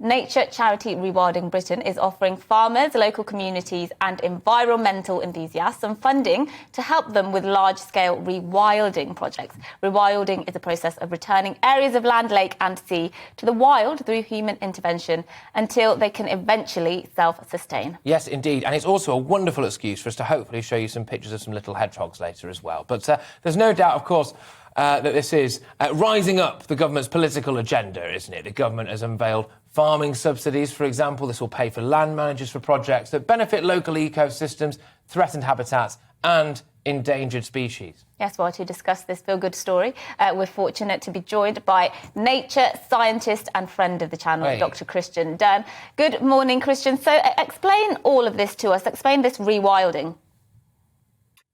nature charity Rewilding Britain is offering farmers, local communities and environmental enthusiasts some funding to help them with large-scale rewilding projects. Rewilding is a process of returning areas of land, lake and sea to the wild through human intervention until they can eventually self-sustain. Yes, indeed. And it's also a wonderful excuse for us to hopefully show you some pictures of some little hedgehogs later as well. But there's no doubt, of course, that this is rising up the government's political agenda, isn't it? The government has unveiled farming subsidies, for example. This will pay for land managers for projects that benefit local ecosystems, threatened habitats and endangered species. Yes, well, to discuss this feel-good story, we're fortunate to be joined by nature scientist and friend of the channel, Dr. Christian Dunn. Good morning, Christian. So explain all of this to us. Explain this rewilding.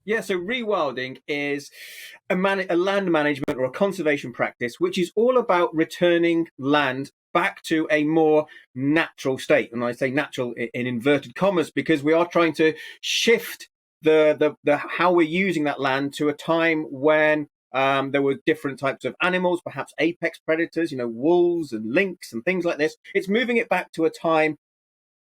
Yeah, so rewilding is a land management or a conservation practice which is all about returning land back to a more natural state. And I say natural in inverted commas because we are trying to shift the how we're using that land to a time when there were different types of animals, perhaps apex predators, wolves and lynx and things like this. It's moving it back to a time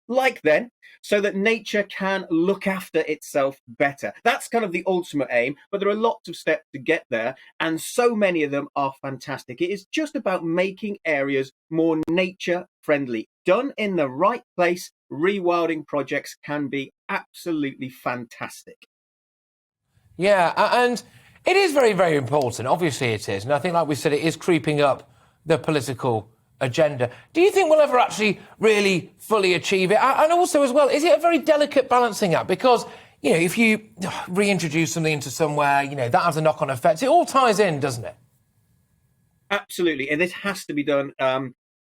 like then, so that nature can look after itself better. That's kind of the ultimate aim, but there are lots of steps to get there, and so many of them are fantastic. It is just about making areas more nature-friendly. Done in the right place, rewilding projects can be absolutely fantastic. Yeah, and it is very, very important. Obviously it is, and I think, like we said, it is creeping up the political agenda. Do you think we'll ever actually really fully achieve it? And also, as well, is it a very delicate balancing act? Because, if you reintroduce something into somewhere, that has a knock-on effect. It all ties in, doesn't it? Absolutely. And this has to be done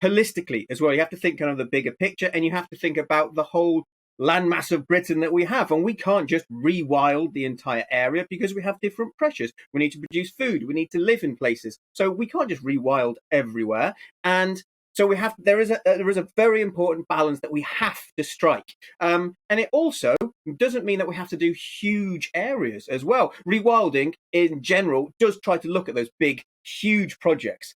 holistically as well. You have to think kind of the bigger picture, and you have to think about the whole landmass of Britain that we have. And we can't just rewild the entire area because we have different pressures. We need to produce food. We need to live in places. So we can't just rewild everywhere. And so there is a very important balance that we have to strike. And it also doesn't mean that we have to do huge areas as well. Rewilding in general does try to look at those big, huge projects.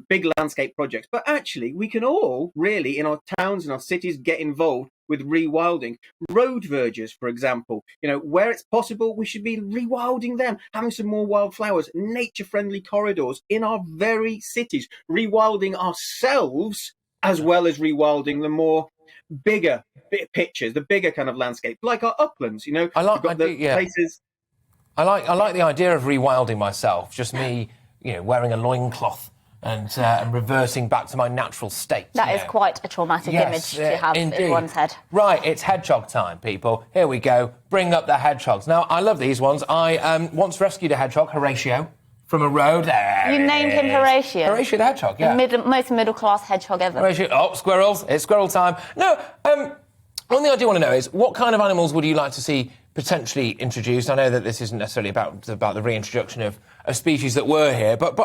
Big landscape projects. But actually, we can all really, in our towns and our cities, get involved with rewilding. Road verges, for example, where it's possible, we should be rewilding them, having some more wildflowers, nature-friendly corridors in our very cities, rewilding ourselves as well as rewilding the more bigger pictures, the bigger kind of landscape, like our uplands. I like places. I like the idea of rewilding myself. Just me, wearing a loincloth and reversing back to my natural state. That is quite a traumatic image to have in one's head. Right, it's hedgehog time, people. Here we go. Bring up the hedgehogs. Now, I love these ones. I once rescued a hedgehog, Horatio, from a road. You named him Horatio? Horatio the hedgehog, yeah. The most middle-class hedgehog ever. Horatio, squirrels. It's squirrel time. No, one thing I do want to know is, what kind of animals would you like to see potentially introduced? I know that this isn't necessarily about the reintroduction of species that were here, but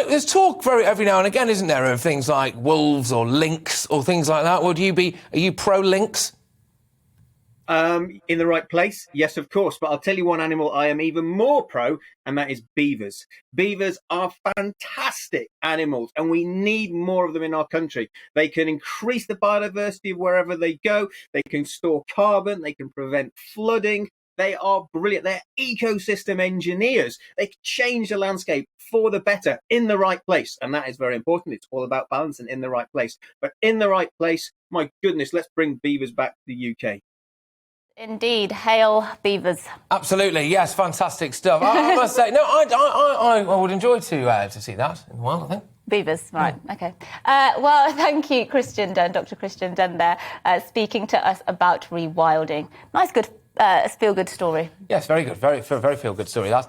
there's talk every now and again, isn't there, of things like wolves or lynx or things like that. Are you pro-lynx? In the right place, yes, of course. But I'll tell you one animal I am even more pro, and that is beavers. Beavers are fantastic animals, and we need more of them in our country. They can increase the biodiversity of wherever they go. They can store carbon. They can prevent flooding. They are brilliant. They're ecosystem engineers. They can change the landscape for the better in the right place. And that is very important. It's all about balance and in the right place. But in the right place, my goodness, let's bring beavers back to the UK. Indeed. Hail beavers. Absolutely, yes, fantastic stuff. I must say, no, I would enjoy to see that in the wild, I think. Beavers, right, OK. Well, thank you, Christian Dunn, Dr. Christian Dunn there, speaking to us about rewilding. Nice, good, feel-good story. Yes, very good, very feel-good story, that.